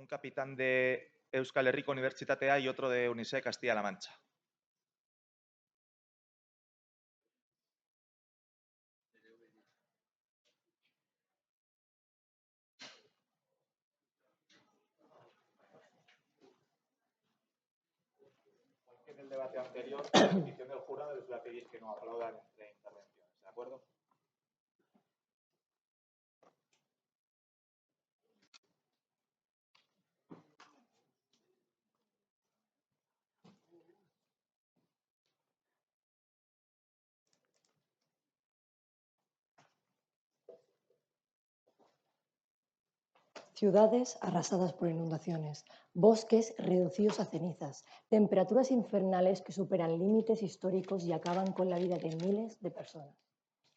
un capitán de Euskal Herriko Unibertsitatea y otro de UNICEF Castilla-La Mancha. En el debate anterior, la petición del jurado les voy a pedir que no aplaudan entre intervenciones, ¿de acuerdo? Ciudades arrasadas por inundaciones, bosques reducidos a cenizas, temperaturas infernales que superan límites históricos y acaban con la vida de miles de personas.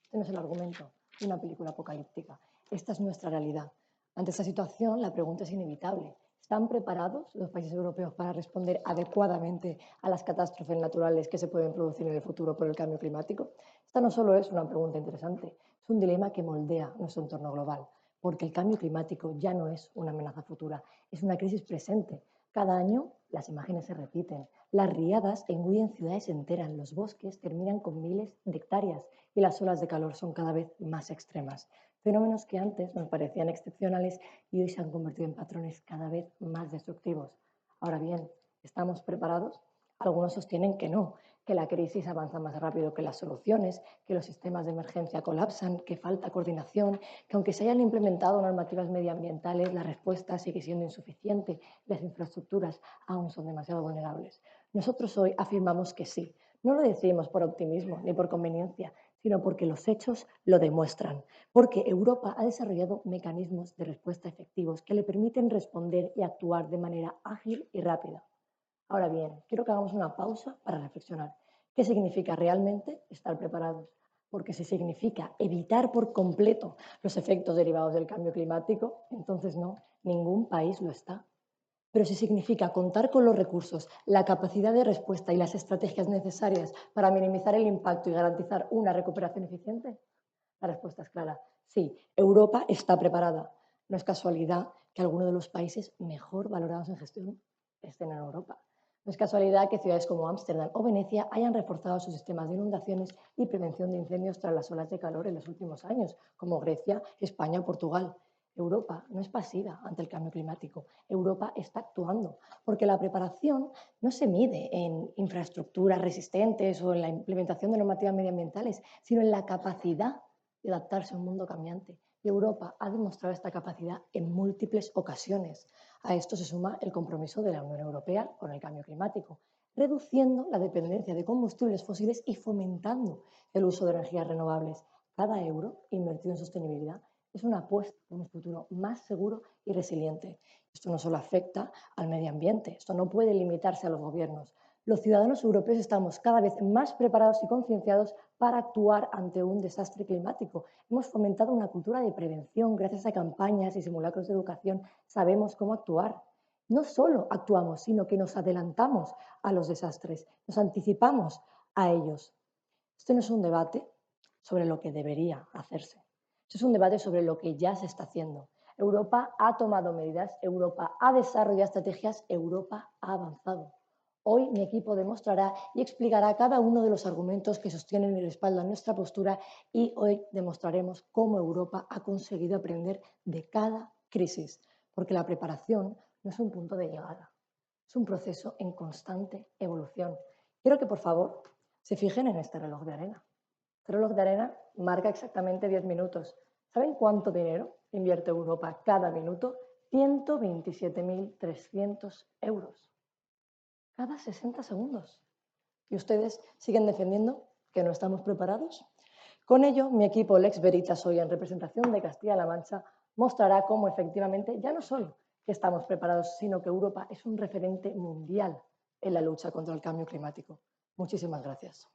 Este no es el argumento de una película apocalíptica. Esta es nuestra realidad. Ante esta situación, la pregunta es inevitable. ¿Están preparados los países europeos para responder adecuadamente a las catástrofes naturales que se pueden producir en el futuro por el cambio climático? Esta no solo es una pregunta interesante, es un dilema que moldea nuestro entorno global, porque el cambio climático ya no es una amenaza futura, es una crisis presente. Cada año las imágenes se repiten, las riadas engullen ciudades enteras, los bosques terminan con miles de hectáreas y las olas de calor son cada vez más extremas. Fenómenos que antes nos parecían excepcionales y hoy se han convertido en patrones cada vez más destructivos. Ahora bien, ¿estamos preparados? Algunos sostienen que no, que la crisis avanza más rápido que las soluciones, que los sistemas de emergencia colapsan, que falta coordinación, que aunque se hayan implementado normativas medioambientales, la respuesta sigue siendo insuficiente y las infraestructuras aún son demasiado vulnerables. Nosotros hoy afirmamos que sí. No lo decimos por optimismo ni por conveniencia, sino porque los hechos lo demuestran, porque Europa ha desarrollado mecanismos de respuesta efectivos que le permiten responder y actuar de manera ágil y rápida. Ahora bien, quiero que hagamos una pausa para reflexionar. ¿Qué significa realmente estar preparados? Porque si significa evitar por completo los efectos derivados del cambio climático, entonces no, ningún país lo está. Pero si significa contar con los recursos, la capacidad de respuesta y las estrategias necesarias para minimizar el impacto y garantizar una recuperación eficiente, la respuesta es clara. Sí, Europa está preparada. No es casualidad que algunos de los países mejor valorados en gestión estén en Europa. No es casualidad que ciudades como Ámsterdam o Venecia hayan reforzado sus sistemas de inundaciones y prevención de incendios tras las olas de calor en los últimos años, como Grecia, España o Portugal. Europa no es pasiva ante el cambio climático. Europa está actuando, porque la preparación no se mide en infraestructuras resistentes o en la implementación de normativas medioambientales, sino en la capacidad de adaptarse a un mundo cambiante. Y Europa ha demostrado esta capacidad en múltiples ocasiones. A esto se suma el compromiso de la Unión Europea con el cambio climático, reduciendo la dependencia de combustibles fósiles y fomentando el uso de energías renovables. Cada euro invertido en sostenibilidad es una apuesta por un futuro más seguro y resiliente. Esto no solo afecta al medio ambiente, esto no puede limitarse a los gobiernos. Los ciudadanos europeos estamos cada vez más preparados y concienciados para actuar ante un desastre climático. Hemos fomentado una cultura de prevención gracias a campañas y simulacros de educación. Sabemos cómo actuar. No solo actuamos, sino que nos adelantamos a los desastres, nos anticipamos a ellos. Este no es un debate sobre lo que debería hacerse. Este es un debate sobre lo que ya se está haciendo. Europa ha tomado medidas, Europa ha desarrollado estrategias, Europa ha avanzado. Hoy mi equipo demostrará y explicará cada uno de los argumentos que sostienen y respaldan nuestra postura y hoy demostraremos cómo Europa ha conseguido aprender de cada crisis, porque la preparación no es un punto de llegada, es un proceso en constante evolución. Quiero que, por favor, se fijen en este reloj de arena. Este reloj de arena marca exactamente 10 minutos. ¿Saben cuánto dinero invierte Europa cada minuto? 127.300 euros cada 60 segundos. ¿Y ustedes siguen defendiendo que no estamos preparados? Con ello, mi equipo Lex Veritas, hoy en representación de Castilla-La Mancha, mostrará cómo efectivamente ya no solo que estamos preparados, sino que Europa es un referente mundial en la lucha contra el cambio climático. Muchísimas gracias.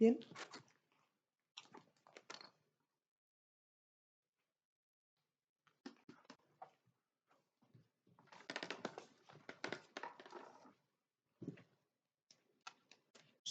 Bien.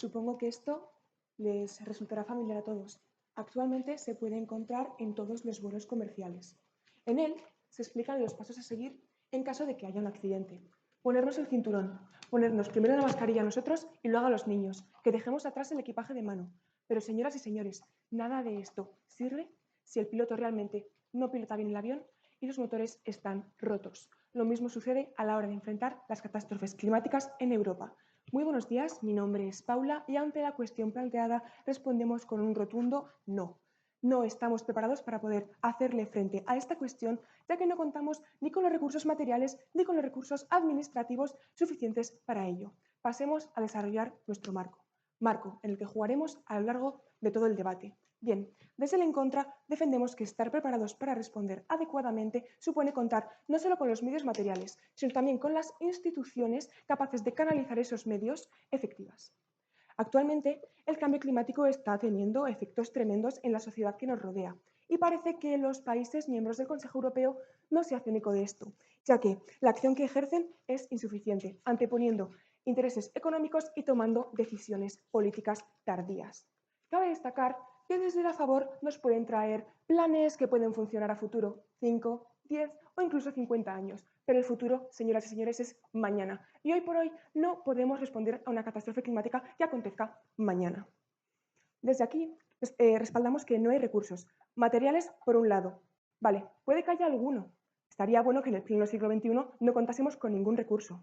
Supongo que esto les resultará familiar a todos. Actualmente se puede encontrar en todos los vuelos comerciales. En él se explican los pasos a seguir en caso de que haya un accidente. Ponernos el cinturón, ponernos primero la mascarilla nosotros y luego a los niños, que dejemos atrás el equipaje de mano. Pero señoras y señores, nada de esto sirve si el piloto realmente no pilota bien el avión y los motores están rotos. Lo mismo sucede a la hora de enfrentar las catástrofes climáticas en Europa. Muy buenos días, mi nombre es Paula y ante la cuestión planteada respondemos con un rotundo no. No estamos preparados para poder hacerle frente a esta cuestión, ya que no contamos ni con los recursos materiales ni con los recursos administrativos suficientes para ello. Pasemos a desarrollar nuestro marco en el que jugaremos a lo largo de todo el debate. Bien, desde el En Contra defendemos que estar preparados para responder adecuadamente supone contar no solo con los medios materiales, sino también con las instituciones capaces de canalizar esos medios efectivas. Actualmente, el cambio climático está teniendo efectos tremendos en la sociedad que nos rodea y parece que los países miembros del Consejo Europeo no se hacen eco de esto, ya que la acción que ejercen es insuficiente, anteponiendo intereses económicos y tomando decisiones políticas tardías. Cabe destacar que desde la favor nos pueden traer planes que pueden funcionar a futuro, 5, 10 o incluso 50 años, pero el futuro, señoras y señores, es mañana. Y hoy por hoy no podemos responder a una catástrofe climática que acontezca mañana. Desde aquí respaldamos que no hay recursos. Materiales, por un lado. Vale, puede que haya alguno. Estaría bueno que en el pleno siglo XXI no contásemos con ningún recurso.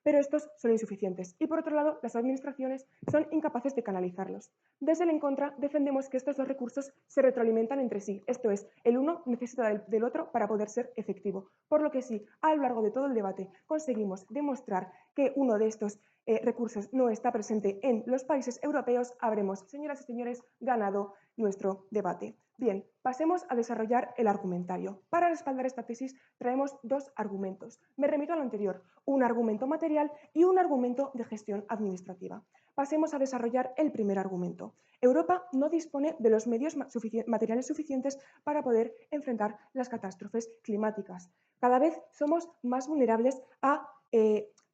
Pero estos son insuficientes y, por otro lado, las administraciones son incapaces de canalizarlos. Desde el En Contra defendemos que estos dos recursos se retroalimentan entre sí, esto es, el uno necesita del otro para poder ser efectivo. Por lo que si a lo largo de todo el debate conseguimos demostrar que uno de estos recursos no está presente en los países europeos, habremos, señoras y señores, ganado nuestro debate. Bien, pasemos a desarrollar el argumentario. Para respaldar esta tesis traemos dos argumentos. Me remito a lo anterior, un argumento material y un argumento de gestión administrativa. Pasemos a desarrollar el primer argumento. Europa no dispone de los medios materiales suficientes para poder enfrentar las catástrofes climáticas. Cada vez somos más vulnerables a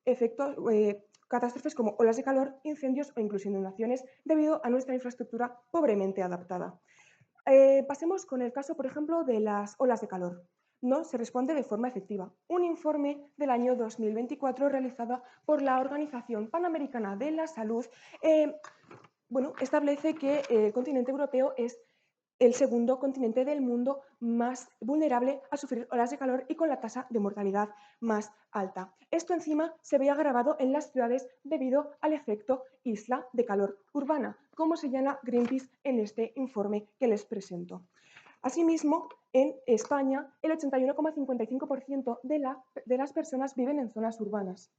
efectos catástrofes como olas de calor, incendios o incluso inundaciones debido a nuestra infraestructura pobremente adaptada. Pasemos con el caso, por ejemplo, de las olas de calor. No se responde de forma efectiva. Un informe del año 2024 realizado por la Organización Panamericana de la Salud establece que el continente europeo es el segundo continente del mundo más vulnerable a sufrir olas de calor y con la tasa de mortalidad más alta. Esto encima se ve agravado en las ciudades debido al efecto isla de calor urbana, como señala Greenpeace en este informe que les presento. Asimismo, en España, el 81,55% de las personas viven en zonas urbanas,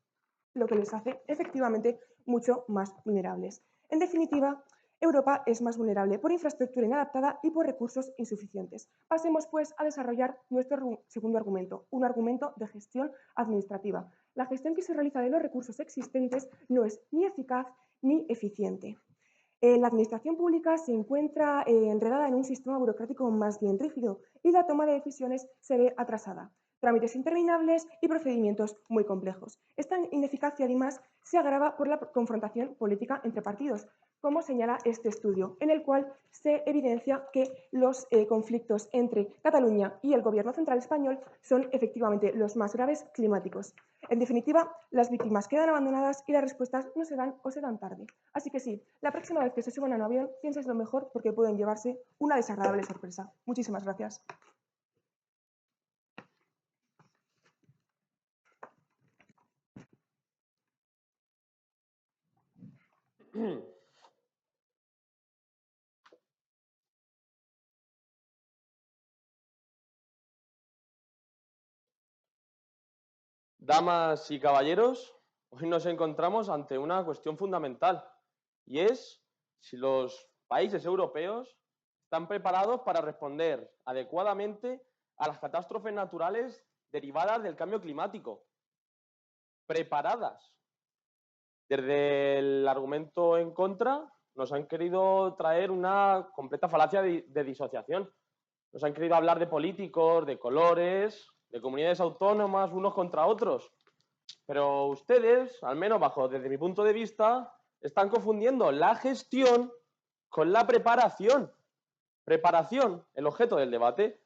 lo que les hace efectivamente mucho más vulnerables. En definitiva, Europa es más vulnerable por infraestructura inadaptada y por recursos insuficientes. Pasemos, pues, a desarrollar nuestro segundo argumento, un argumento de gestión administrativa. La gestión que se realiza de los recursos existentes no es ni eficaz ni eficiente. La administración pública se encuentra enredada en un sistema burocrático más bien rígido y la toma de decisiones se ve atrasada. Trámites interminables y procedimientos muy complejos. Esta ineficacia, además, se agrava por la confrontación política entre partidos, como señala este estudio, en el cual se evidencia que los conflictos entre Cataluña y el Gobierno central español son efectivamente los más graves climáticos. En definitiva, las víctimas quedan abandonadas y las respuestas no se dan o se dan tarde. Así que sí, la próxima vez que se suban a un avión, piensen lo mejor porque pueden llevarse una desagradable sorpresa. Muchísimas gracias. Damas y caballeros, hoy nos encontramos ante una cuestión fundamental y es si los países europeos están preparados para responder adecuadamente a las catástrofes naturales derivadas del cambio climático. Preparadas. Desde el argumento en contra nos han querido traer una completa falacia de disociación. Nos han querido hablar de políticos, de colores, de comunidades autónomas unos contra otros. Pero ustedes, al menos desde mi punto de vista, están confundiendo la gestión con la preparación. Preparación, el objeto del debate.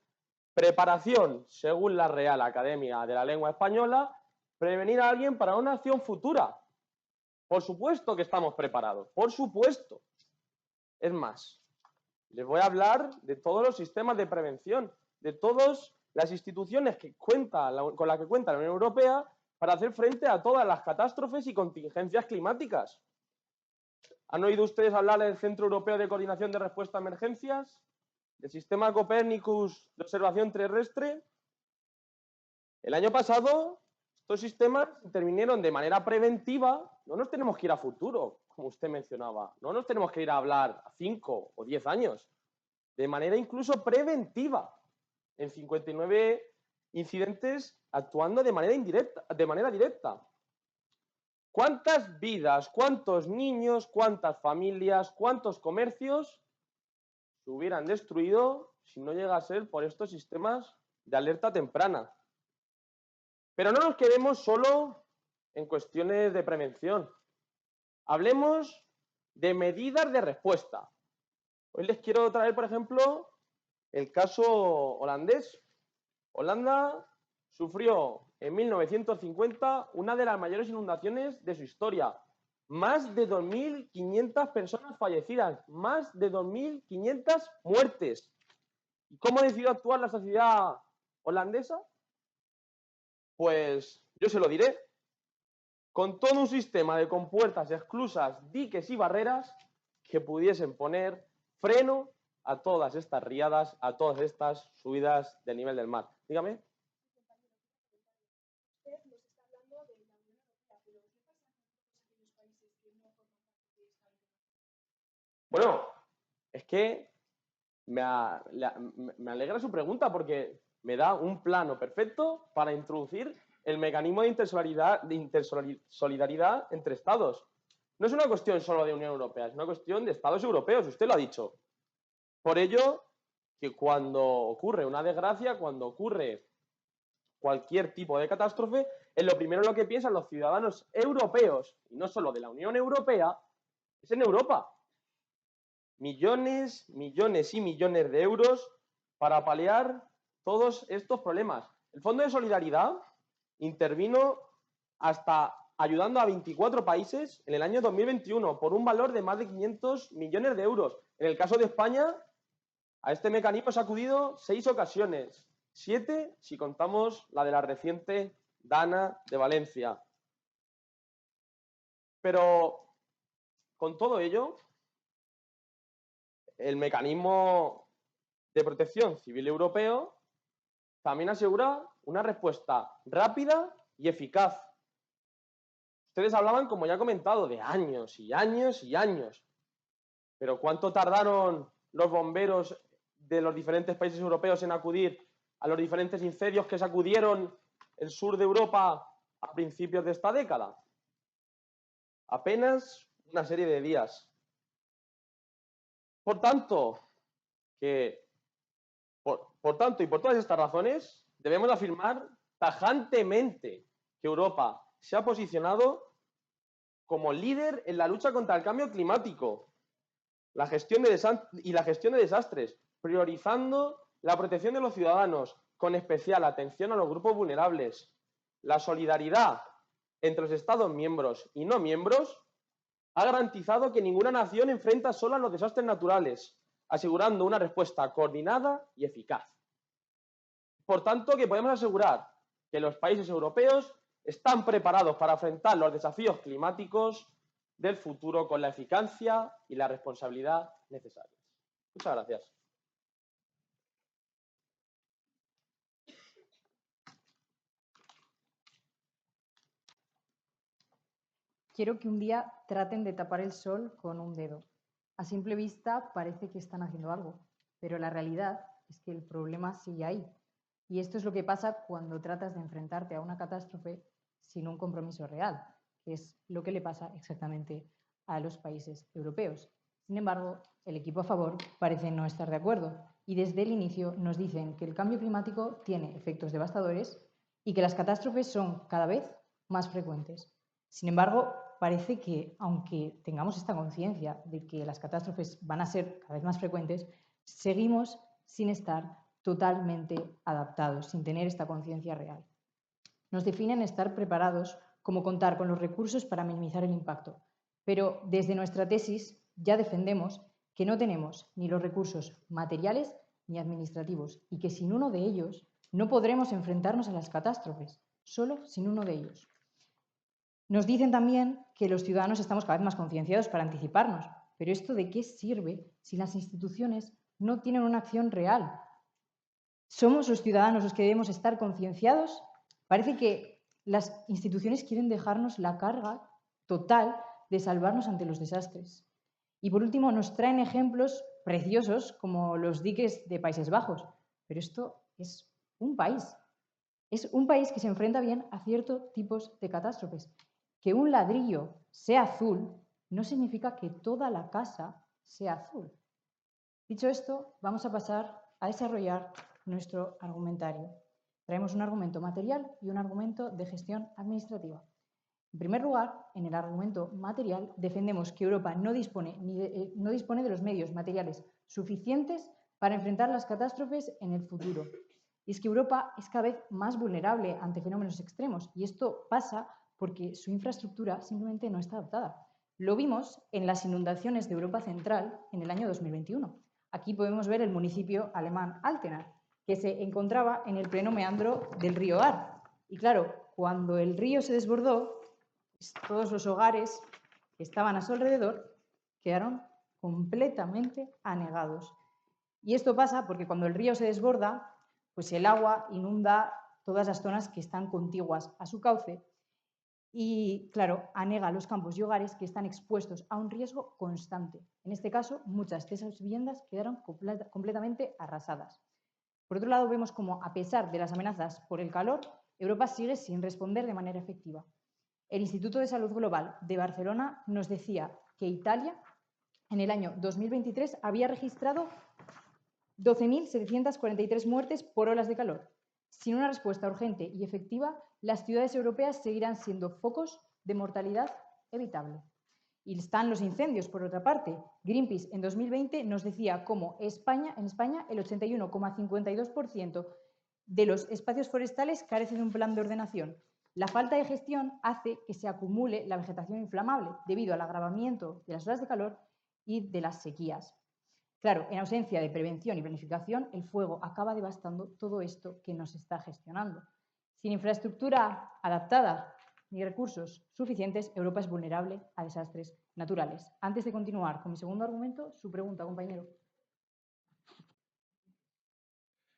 Preparación, según la Real Academia de la Lengua Española, prevenir a alguien para una acción futura. Por supuesto que estamos preparados, por supuesto. Es más, les voy a hablar de todos los sistemas de prevención, de todas las instituciones con las que cuenta la Unión Europea para hacer frente a todas las catástrofes y contingencias climáticas. ¿Han oído ustedes hablar del Centro Europeo de Coordinación de Respuesta a Emergencias? ¿Del Sistema Copernicus de Observación Terrestre? El año pasado, estos sistemas intervinieron de manera preventiva. No nos tenemos que ir a futuro, como usted mencionaba. No nos tenemos que ir a hablar a 5 o 10 años. De manera incluso preventiva. En 59 incidentes actuando de manera directa. ¿Cuántas vidas, cuántos niños, cuántas familias, cuántos comercios se hubieran destruido si no llega a ser por estos sistemas de alerta temprana? Pero no nos quedemos solo en cuestiones de prevención. Hablemos de medidas de respuesta. Hoy les quiero traer, por ejemplo, el caso holandés. Holanda sufrió en 1950 una de las mayores inundaciones de su historia. Más de 2.500 personas fallecidas, más de 2.500 muertes. ¿Y cómo decidió actuar la sociedad holandesa? Pues yo se lo diré. Con todo un sistema de compuertas, esclusas, diques y barreras que pudiesen poner freno a todas estas riadas, a todas estas subidas del nivel del mar. Dígame. Bueno, es que me alegra su pregunta porque me da un plano perfecto para introducir el mecanismo de intersolidaridad entre Estados. No es una cuestión solo de Unión Europea, es una cuestión de Estados europeos, usted lo ha dicho. Por ello, que cuando ocurre una desgracia, cuando ocurre cualquier tipo de catástrofe, en lo primero en lo que piensan los ciudadanos europeos, y no solo de la Unión Europea, es en Europa. Millones, millones y millones de euros para paliar todos estos problemas. El Fondo de Solidaridad intervino hasta ayudando a 24 países en el año 2021 por un valor de más de 500 millones de euros. En el caso de España, a este mecanismo se ha acudido 6 ocasiones, 7 si contamos la de la reciente Dana de Valencia. Pero con todo ello, el mecanismo de protección civil europeo también asegura una respuesta rápida y eficaz. Ustedes hablaban, como ya he comentado, de años y años y años. Pero ¿cuánto tardaron los bomberos de los diferentes países europeos en acudir a los diferentes incendios que sacudieron el sur de Europa a principios de esta década? Apenas una serie de días. Por tanto, y por todas estas razones, debemos afirmar tajantemente que Europa se ha posicionado como líder en la lucha contra el cambio climático y la gestión de desastres, priorizando la protección de los ciudadanos, con especial atención a los grupos vulnerables, la solidaridad entre los Estados miembros y no miembros, ha garantizado que ninguna nación enfrenta sola los desastres naturales, asegurando una respuesta coordinada y eficaz. Por tanto, que podemos asegurar que los países europeos están preparados para afrontar los desafíos climáticos del futuro con la eficacia y la responsabilidad necesarias. Muchas gracias. Quiero que un día traten de tapar el sol con un dedo. A simple vista parece que están haciendo algo, pero la realidad es que el problema sigue ahí. Y esto es lo que pasa cuando tratas de enfrentarte a una catástrofe sin un compromiso real, que es lo que le pasa exactamente a los países europeos. Sin embargo, el equipo a favor parece no estar de acuerdo y desde el inicio nos dicen que el cambio climático tiene efectos devastadores y que las catástrofes son cada vez más frecuentes. Sin embargo, parece que, aunque tengamos esta conciencia de que las catástrofes van a ser cada vez más frecuentes, seguimos sin estar totalmente adaptados, sin tener esta conciencia real. Nos definen estar preparados como contar con los recursos para minimizar el impacto, pero desde nuestra tesis ya defendemos que no tenemos ni los recursos materiales ni administrativos y que sin uno de ellos no podremos enfrentarnos a las catástrofes, solo sin uno de ellos. Nos dicen también que los ciudadanos estamos cada vez más concienciados para anticiparnos, pero ¿esto de qué sirve si las instituciones no tienen una acción real? ¿Somos los ciudadanos los que debemos estar concienciados? Parece que las instituciones quieren dejarnos la carga total de salvarnos ante los desastres. Y por último, nos traen ejemplos preciosos como los diques de Países Bajos. Pero esto es un país. Es un país que se enfrenta bien a ciertos tipos de catástrofes. Que un ladrillo sea azul no significa que toda la casa sea azul. Dicho esto, vamos a pasar a desarrollar nuestro argumentario. Traemos un argumento material y un argumento de gestión administrativa. En primer lugar, en el argumento material, defendemos que Europa no dispone de los medios materiales suficientes para enfrentar las catástrofes en el futuro. Y es que Europa es cada vez más vulnerable ante fenómenos extremos y esto pasa porque su infraestructura simplemente no está adaptada. Lo vimos en las inundaciones de Europa Central en el año 2021. Aquí podemos ver el municipio alemán Altena, que se encontraba en el pleno meandro del río Ar. Y claro, cuando el río se desbordó, pues todos los hogares que estaban a su alrededor quedaron completamente anegados. Y esto pasa porque cuando el río se desborda, pues el agua inunda todas las zonas que están contiguas a su cauce y, claro, anega los campos y hogares que están expuestos a un riesgo constante. En este caso, muchas de esas viviendas quedaron completamente arrasadas. Por otro lado, vemos cómo, a pesar de las amenazas por el calor, Europa sigue sin responder de manera efectiva. El Instituto de Salud Global de Barcelona nos decía que Italia, en el año 2023, había registrado 12.743 muertes por olas de calor. Sin una respuesta urgente y efectiva, las ciudades europeas seguirán siendo focos de mortalidad evitable. Y están los incendios, por otra parte. Greenpeace en 2020 nos decía cómo en España el 81,52% de los espacios forestales carece de un plan de ordenación. La falta de gestión hace que se acumule la vegetación inflamable debido al agravamiento de las olas de calor y de las sequías. Claro, en ausencia de prevención y planificación, el fuego acaba devastando todo esto que nos está gestionando. Sin infraestructura adaptada ni recursos suficientes, Europa es vulnerable a desastres naturales. Antes de continuar con mi segundo argumento, su pregunta, compañero.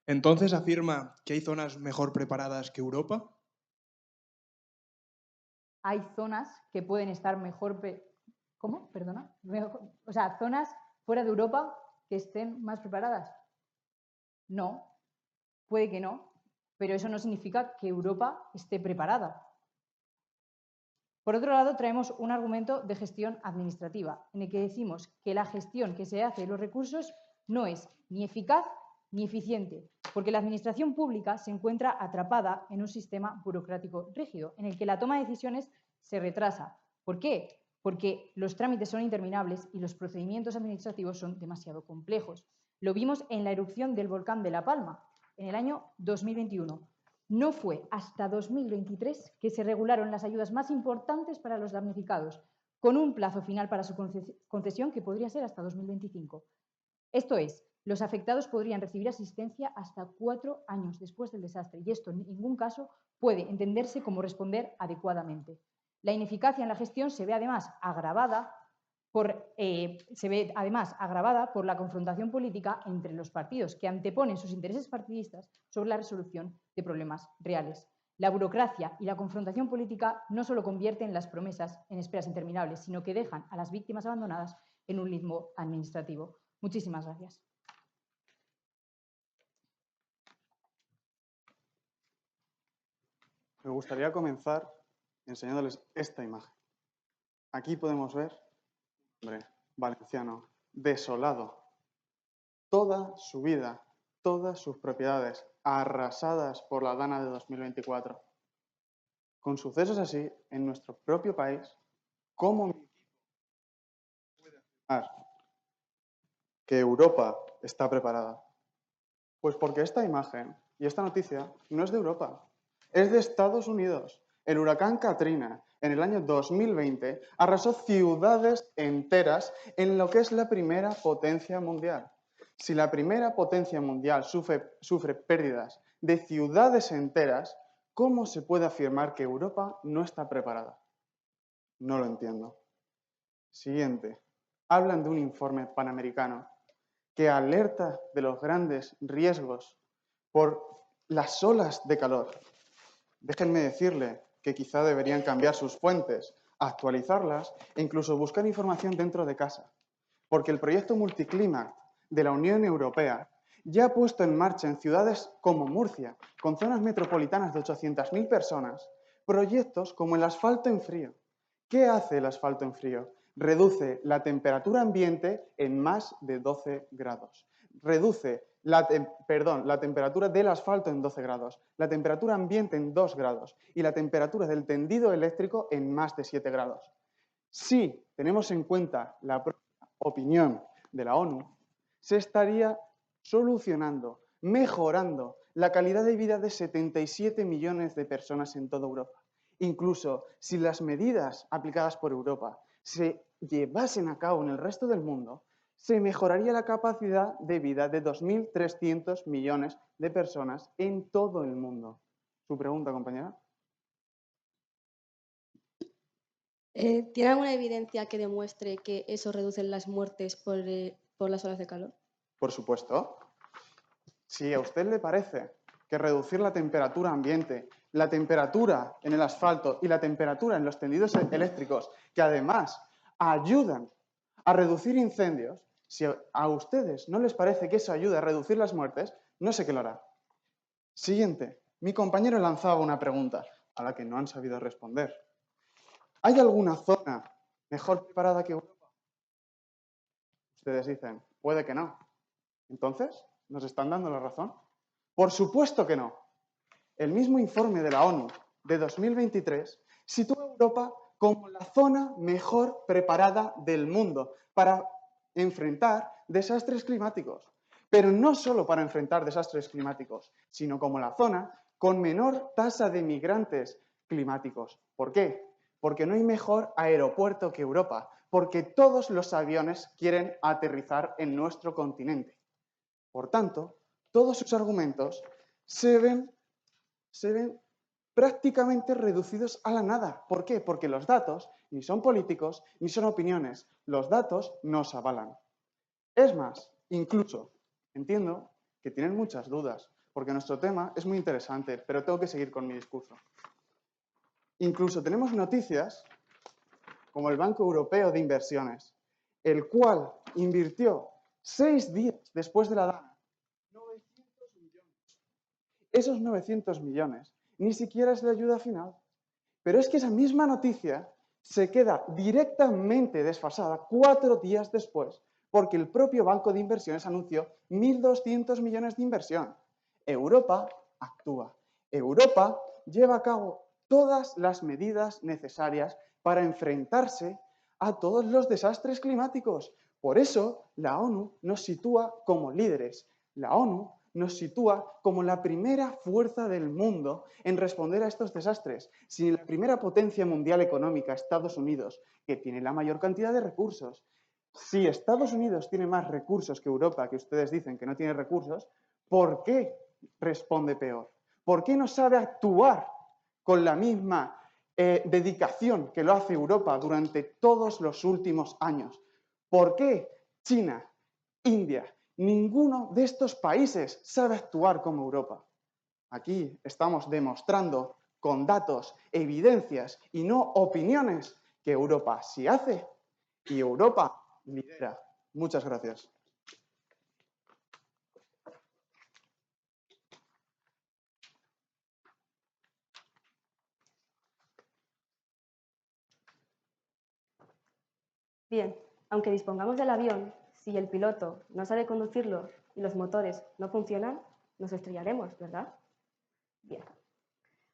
¿Entonces afirma que hay zonas mejor preparadas que Europa? Hay zonas que pueden estar mejor... ¿Cómo? Perdona. O sea, zonas fuera de Europa que estén más preparadas. No, puede que no, pero eso no significa que Europa esté preparada. Por otro lado, traemos un argumento de gestión administrativa, en el que decimos que la gestión que se hace de los recursos no es ni eficaz ni eficiente, porque la administración pública se encuentra atrapada en un sistema burocrático rígido, en el que la toma de decisiones se retrasa. ¿Por qué? Porque los trámites son interminables y los procedimientos administrativos son demasiado complejos. Lo vimos en la erupción del volcán de La Palma, en el año 2021. No fue hasta 2023 que se regularon las ayudas más importantes para los damnificados, con un plazo final para su concesión que podría ser hasta 2025. Esto es, los afectados podrían recibir asistencia hasta 4 años después del desastre y esto en ningún caso puede entenderse como responder adecuadamente. La ineficacia en la gestión se ve además agravada por la confrontación política entre los partidos que anteponen sus intereses partidistas sobre la resolución de problemas reales. La burocracia y la confrontación política no solo convierten las promesas en esperas interminables, sino que dejan a las víctimas abandonadas en un limbo administrativo. Muchísimas gracias. Me gustaría comenzar enseñándoles esta imagen. Aquí podemos ver, hombre, valenciano, desolado. Toda su vida, todas sus propiedades arrasadas por la Dana de 2024. Con sucesos así, en nuestro propio país, ¿Cómo mi equipo puede afirmar que Europa está preparada? Pues porque esta imagen y esta noticia no es de Europa, es de Estados Unidos. El huracán Katrina en el año 2020 arrasó ciudades enteras en lo que es la primera potencia mundial. Si la primera potencia mundial sufre pérdidas de ciudades enteras, ¿cómo se puede afirmar que Europa no está preparada? No lo entiendo. Siguiente. Hablan de un informe panamericano que alerta de los grandes riesgos por las olas de calor. Déjenme decirle que quizá deberían cambiar sus fuentes, actualizarlas e incluso buscar información dentro de casa, porque el proyecto Multiclima de la Unión Europea ya ha puesto en marcha en ciudades como Murcia, con zonas metropolitanas de 800.000 personas, proyectos como el asfalto en frío. ¿Qué hace el asfalto en frío? Reduce la temperatura ambiente en más de 12 grados. Reduce la temperatura del asfalto en 12 grados, la temperatura ambiente en 2 grados y la temperatura del tendido eléctrico en más de 7 grados. Si tenemos en cuenta la opinión de la ONU, se estaría solucionando, mejorando la calidad de vida de 77 millones de personas en toda Europa. Incluso si las medidas aplicadas por Europa se llevasen a cabo en el resto del mundo, se mejoraría la capacidad de vida de 2.300 millones de personas en todo el mundo. ¿Su pregunta, compañera? ¿Tiene alguna evidencia que demuestre que eso reduce las muertes por las olas de calor? Por supuesto. Si a usted le parece que reducir la temperatura ambiente, la temperatura en el asfalto y la temperatura en los tendidos eléctricos, que además ayudan a reducir incendios, si a ustedes no les parece que eso ayuda a reducir las muertes, no sé qué lo hará. Siguiente. Mi compañero lanzaba una pregunta a la que no han sabido responder. ¿Hay alguna zona mejor preparada que Europa? Ustedes dicen, puede que no. Entonces, ¿nos están dando la razón? Por supuesto que no. El mismo informe de la ONU de 2023 sitúa a Europa como la zona mejor preparada del mundo para enfrentar desastres climáticos. Pero no solo para enfrentar desastres climáticos, sino como la zona con menor tasa de migrantes climáticos. ¿Por qué? Porque no hay mejor aeropuerto que Europa, porque todos los aviones quieren aterrizar en nuestro continente. Por tanto, todos sus argumentos se ven prácticamente reducidos a la nada. ¿Por qué? Porque los datos ni son políticos ni son opiniones. Los datos nos avalan. Es más, incluso entiendo que tienen muchas dudas, porque nuestro tema es muy interesante, pero tengo que seguir con mi discurso. Incluso tenemos noticias como el Banco Europeo de Inversiones, el cual invirtió 6 días después de la DANA 900 millones. Esos 900 millones ni siquiera es la ayuda final. Pero es que esa misma noticia se queda directamente desfasada 4 días después, porque el propio Banco de Inversiones anunció 1.200 millones de inversión. Europa actúa. Europa lleva a cabo todas las medidas necesarias para enfrentarse a todos los desastres climáticos. Por eso la ONU nos sitúa como líderes. La ONU nos sitúa como la primera fuerza del mundo en responder a estos desastres. Si la primera potencia mundial económica, Estados Unidos, que tiene la mayor cantidad de recursos, si Estados Unidos tiene más recursos que Europa, que ustedes dicen que no tiene recursos, ¿por qué responde peor? ¿Por qué no sabe actuar con la misma dedicación que lo hace Europa durante todos los últimos años? ¿Por qué China, India, ninguno de estos países sabe actuar como Europa? Aquí estamos demostrando con datos, evidencias y no opiniones que Europa sí hace y Europa lidera. Muchas gracias. Bien, aunque dispongamos del avión, si el piloto no sabe conducirlo y los motores no funcionan, nos estrellaremos, ¿verdad? Bien.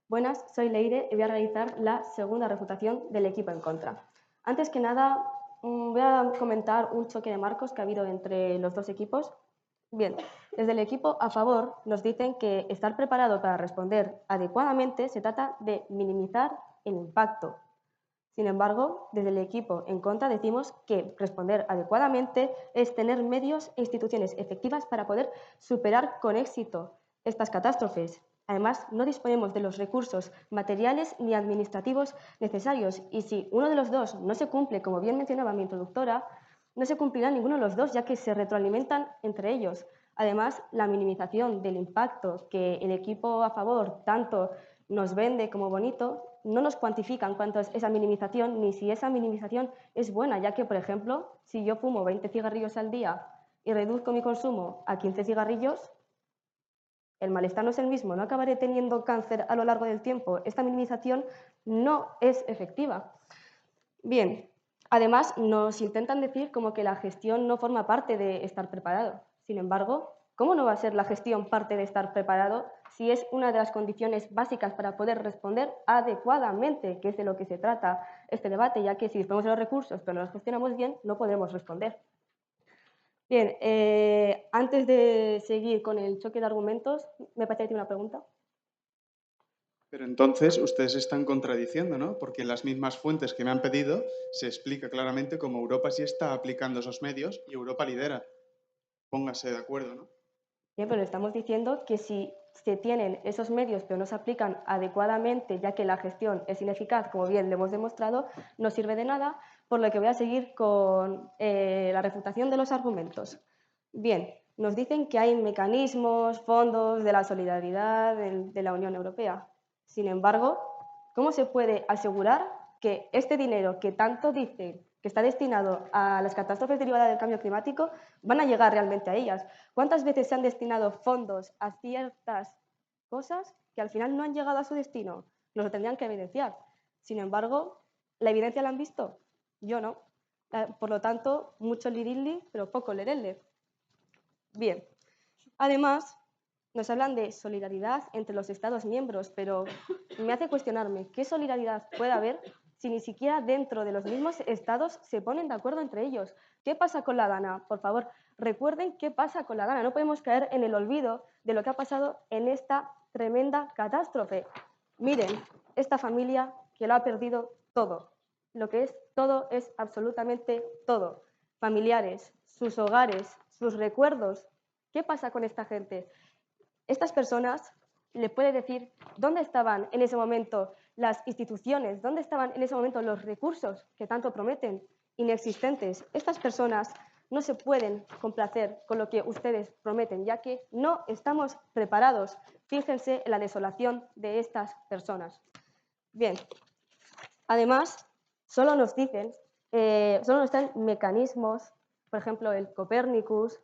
Buenas, soy Leire y voy a realizar la segunda refutación del equipo en contra. Antes que nada, voy a comentar un choque de marcos que ha habido entre los dos equipos. Bien, desde el equipo a favor nos dicen que estar preparado para responder adecuadamente se trata de minimizar el impacto. Sin embargo, desde el equipo en contra decimos que responder adecuadamente es tener medios e instituciones efectivas para poder superar con éxito estas catástrofes. Además, no disponemos de los recursos materiales ni administrativos necesarios y si uno de los dos no se cumple, como bien mencionaba mi introductora, no se cumplirá ninguno de los dos ya que se retroalimentan entre ellos. Además, la minimización del impacto que el equipo a favor tanto nos vende como bonito, no nos cuantifican cuánto es esa minimización ni si esa minimización es buena, ya que, por ejemplo, si yo fumo 20 cigarrillos al día y reduzco mi consumo a 15 cigarrillos, el malestar no es el mismo, no acabaré teniendo cáncer a lo largo del tiempo. Esta minimización no es efectiva. Bien, además nos intentan decir como que la gestión no forma parte de estar preparado. Sin embargo, ¿cómo no va a ser la gestión parte de estar preparado si es una de las condiciones básicas para poder responder adecuadamente, que es de lo que se trata este debate, ya que si disponemos de los recursos pero no los gestionamos bien, no podremos responder? Bien, antes de seguir con el choque de argumentos, me parece que tiene una pregunta. Pero entonces ustedes están contradiciendo, ¿no? Porque en las mismas fuentes que me han pedido se explica claramente cómo Europa sí está aplicando esos medios y Europa lidera. Póngase de acuerdo, ¿no? Bien, pero le estamos diciendo que si se tienen esos medios pero no se aplican adecuadamente, ya que la gestión es ineficaz, como bien le hemos demostrado, no sirve de nada, por lo que voy a seguir con la refutación de los argumentos. Bien, nos dicen que hay mecanismos, fondos de la solidaridad de la Unión Europea. Sin embargo, ¿cómo se puede asegurar que este dinero que tanto dice que está destinado a las catástrofes derivadas del cambio climático van a llegar realmente a ellas? ¿Cuántas veces se han destinado fondos a ciertas cosas que al final no han llegado a su destino? Nos lo tendrían que evidenciar. Sin embargo, ¿la evidencia la han visto? Yo no. Por lo tanto, mucho lirili, pero poco lerele. Bien. Además, nos hablan de solidaridad entre los Estados miembros, pero me hace cuestionarme qué solidaridad puede haber si ni siquiera dentro de los mismos estados se ponen de acuerdo entre ellos. ¿Qué pasa con la Dana? Por favor, recuerden qué pasa con la Dana. No podemos caer en el olvido de lo que ha pasado en esta tremenda catástrofe. Miren, esta familia que lo ha perdido todo. Lo que es todo es absolutamente todo. Familiares, sus hogares, sus recuerdos. ¿Qué pasa con esta gente? Estas personas les puede decir dónde estaban en ese momento las instituciones, dónde estaban en ese momento los recursos que tanto prometen, inexistentes. Estas personas no se pueden complacer con lo que ustedes prometen, ya que no estamos preparados. Fíjense en la desolación de estas personas. Bien, además, solo nos dicen, solo nos dan mecanismos, por ejemplo, el Copernicus,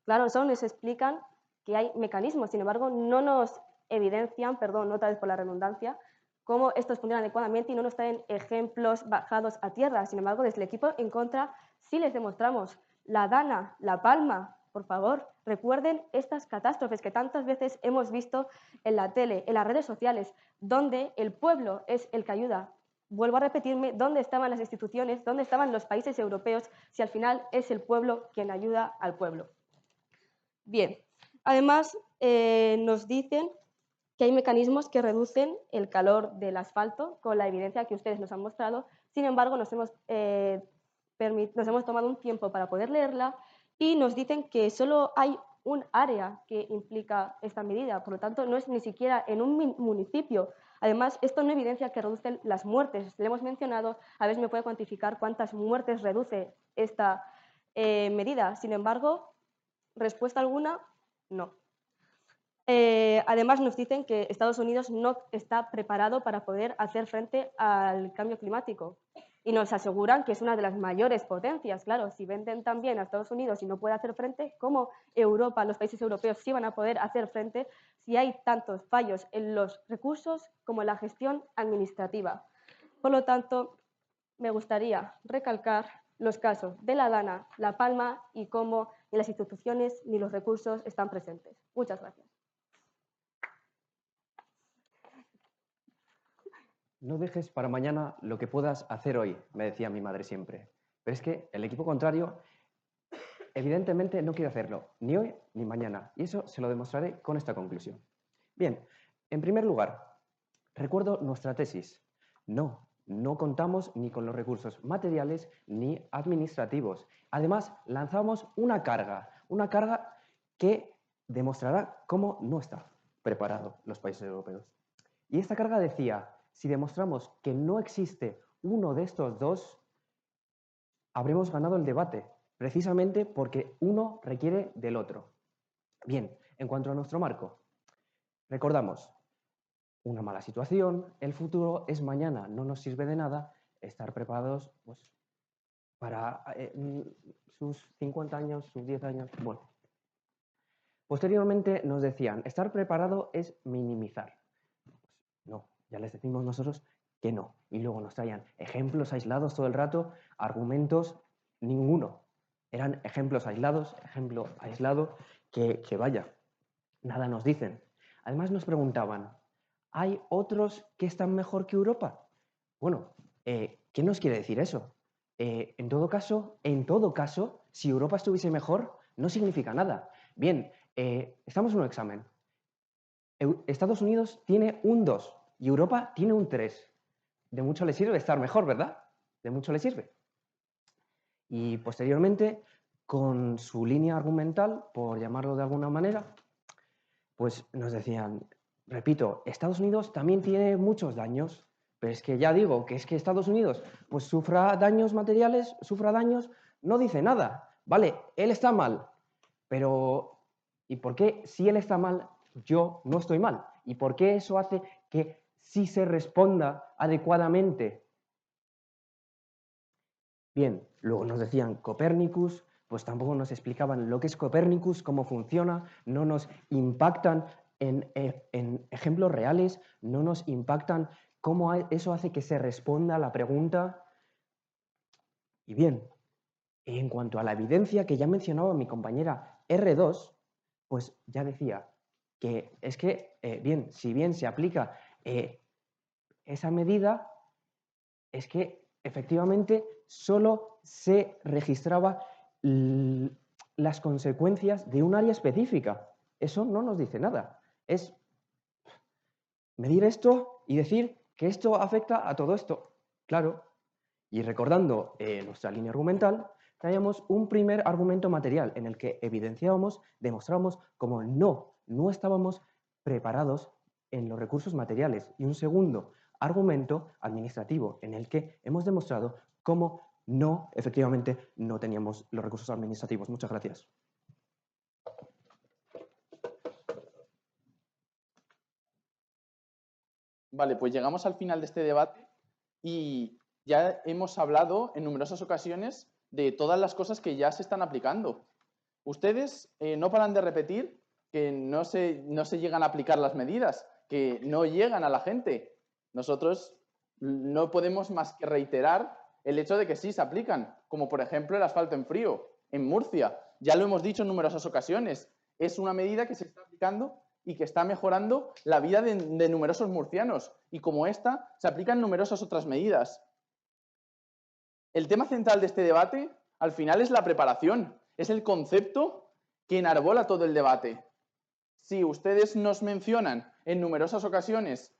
claro, solo nos explican que hay mecanismos, sin embargo, no nos evidencian, perdón, otra vez por la redundancia, cómo estos funcionan adecuadamente y no nos traen ejemplos bajados a tierra. Sin embargo, desde el equipo en contra sí les demostramos la Dana, La Palma, por favor, recuerden estas catástrofes que tantas veces hemos visto en la tele, en las redes sociales, donde el pueblo es el que ayuda. Vuelvo a repetirme, ¿dónde estaban las instituciones? ¿Dónde estaban los países europeos si al final es el pueblo quien ayuda al pueblo? Bien, además nos dicen que hay mecanismos que reducen el calor del asfalto con la evidencia que ustedes nos han mostrado. Sin embargo, nos hemos tomado un tiempo para poder leerla y nos dicen que solo hay un área que implica esta medida, por lo tanto no es ni siquiera en un municipio. Además, esto no evidencia que reducen las muertes. Le hemos mencionado, a ver si me puede cuantificar cuántas muertes reduce esta medida. Sin embargo, respuesta alguna, no. Además, nos dicen que Estados Unidos no está preparado para poder hacer frente al cambio climático y nos aseguran que es una de las mayores potencias. Claro, si venden también a Estados Unidos y no puede hacer frente, ¿cómo Europa, los países europeos sí van a poder hacer frente si hay tantos fallos en los recursos como en la gestión administrativa? Por lo tanto, me gustaría recalcar los casos de la Dana, La Palma y cómo ni las instituciones ni los recursos están presentes. Muchas gracias. no dejes para mañana lo que puedas hacer hoy, me decía mi madre siempre. Pero es que el equipo contrario evidentemente no quiere hacerlo, ni hoy ni mañana. Y eso se lo demostraré con esta conclusión. Bien, en primer lugar, recuerdo nuestra tesis. No contamos ni con los recursos materiales ni administrativos. Además, lanzamos una carga que demostrará cómo no está preparado los países europeos. Y esta carga decía, si demostramos que no existe uno de estos dos, habremos ganado el debate, precisamente porque uno requiere del otro. Bien, en cuanto a nuestro marco, recordamos, una mala situación, el futuro es mañana, no nos sirve de nada estar preparados pues, para sus 50 años, sus 10 años, bueno. Posteriormente nos decían, estar preparado es minimizar. Pues no, ya les decimos nosotros que no. Y luego nos traían ejemplos aislados todo el rato, argumentos, ninguno. Eran ejemplos aislados, ejemplo aislado, que vaya, nada nos dicen. Además nos preguntaban, ¿hay otros que están mejor que Europa? Bueno, ¿qué nos quiere decir eso? En todo caso, si Europa estuviese mejor, no significa nada. Bien, estamos en un examen. Estados Unidos tiene un 2 y Europa tiene un 3. De mucho le sirve estar mejor, ¿verdad? De mucho le sirve. Y posteriormente, con su línea argumental, por llamarlo de alguna manera, pues nos decían, repito, Estados Unidos también tiene muchos daños, pero es que ya digo que es que Estados Unidos pues sufra daños materiales, sufra daños, no dice nada. Vale, él está mal, pero ¿y por qué si él está mal, yo no estoy mal? ¿Y por qué eso hace que sí se responda adecuadamente? Bien, luego nos decían Copérnicus, pues tampoco nos explicaban lo que es Copérnicus, cómo funciona, no nos impactan en ejemplos reales, no nos impactan cómo eso hace que se responda a la pregunta. Y bien, en cuanto a la evidencia que ya mencionaba mi compañera R2, pues ya decía que es que, si bien se aplica esa medida, es que efectivamente solo se registraba las consecuencias de un área específica. Eso no nos dice nada. Es medir esto y decir que esto afecta a todo esto. Claro. Y recordando nuestra línea argumental, traíamos un primer argumento material en el que evidenciábamos, demostrábamos cómo no estábamos preparados en los recursos materiales. Y un segundo argumento administrativo en el que hemos demostrado cómo efectivamente no teníamos los recursos administrativos. Muchas gracias. Vale, pues llegamos al final de este debate y ya hemos hablado en numerosas ocasiones de todas las cosas que ya se están aplicando. Ustedes no paran de repetir que no se llegan a aplicar las medidas, que no llegan a la gente. Nosotros no podemos más que reiterar el hecho de que sí se aplican, como por ejemplo el asfalto en frío en Murcia. Ya lo hemos dicho en numerosas ocasiones. Es una medida que se está aplicando y que está mejorando la vida de numerosos murcianos. Y como esta, se aplican numerosas otras medidas. El tema central de este debate, al final, es la preparación. Es el concepto que enarbola todo el debate. Si ustedes nos mencionan en numerosas ocasiones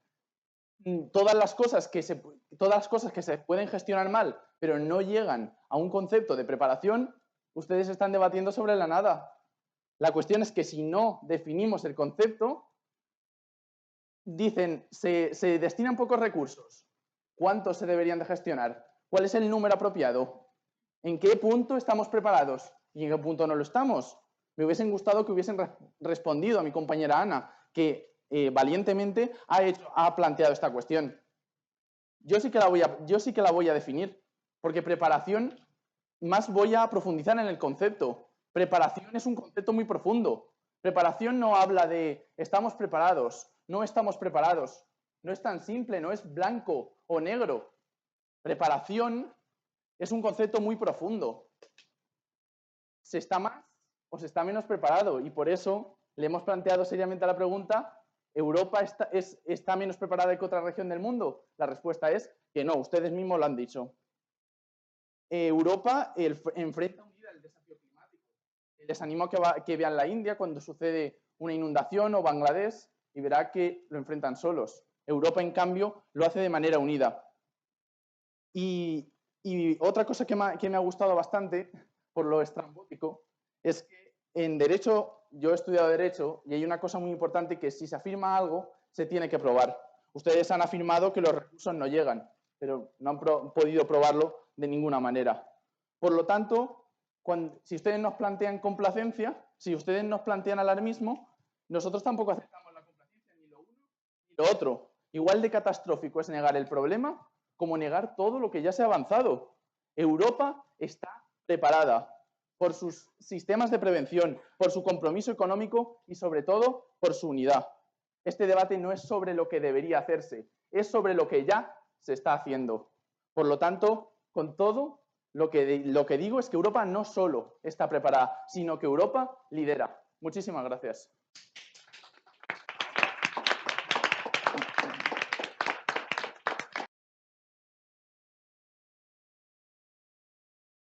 todas las cosas que se pueden gestionar mal, pero no llegan a un concepto de preparación, ustedes están debatiendo sobre la nada. La cuestión es que si no definimos el concepto, dicen, se destinan pocos recursos. ¿Cuántos se deberían de gestionar? ¿Cuál es el número apropiado? ¿En qué punto estamos preparados? ¿Y en qué punto no lo estamos? Me hubiesen gustado que hubiesen respondido a mi compañera Ana, que valientemente ha planteado esta cuestión. Yo sí que la voy a definir, porque preparación, más voy a profundizar en el concepto. Preparación es un concepto muy profundo. Preparación no habla de estamos preparados, no estamos preparados. No es tan simple, no es blanco o negro. Preparación es un concepto muy profundo. ¿Se está más o se está menos preparado? Y por eso le hemos planteado seriamente la pregunta, ¿Europa está menos preparada que otra región del mundo? La respuesta es que no, ustedes mismos lo han dicho. Europa enfrenta un día el desafío climático. Les animo a que vean la India cuando sucede una inundación o Bangladesh y verá que lo enfrentan solos. Europa, en cambio, lo hace de manera unida. Y otra cosa que me ha gustado bastante, por lo estrambótico, es que en Derecho, yo he estudiado Derecho y hay una cosa muy importante que si se afirma algo, se tiene que probar. Ustedes han afirmado que los recursos no llegan, pero no han podido probarlo de ninguna manera. Por lo tanto, si ustedes nos plantean complacencia, si ustedes nos plantean alarmismo, nosotros tampoco aceptamos la complacencia, ni lo uno ni lo otro. Igual de catastrófico es negar el problema como negar todo lo que ya se ha avanzado. Europa está preparada por sus sistemas de prevención, por su compromiso económico y sobre todo por su unidad. Este debate no es sobre lo que debería hacerse, es sobre lo que ya se está haciendo. Por lo tanto, con todo, lo que digo es que Europa no solo está preparada, sino que Europa lidera. Muchísimas gracias.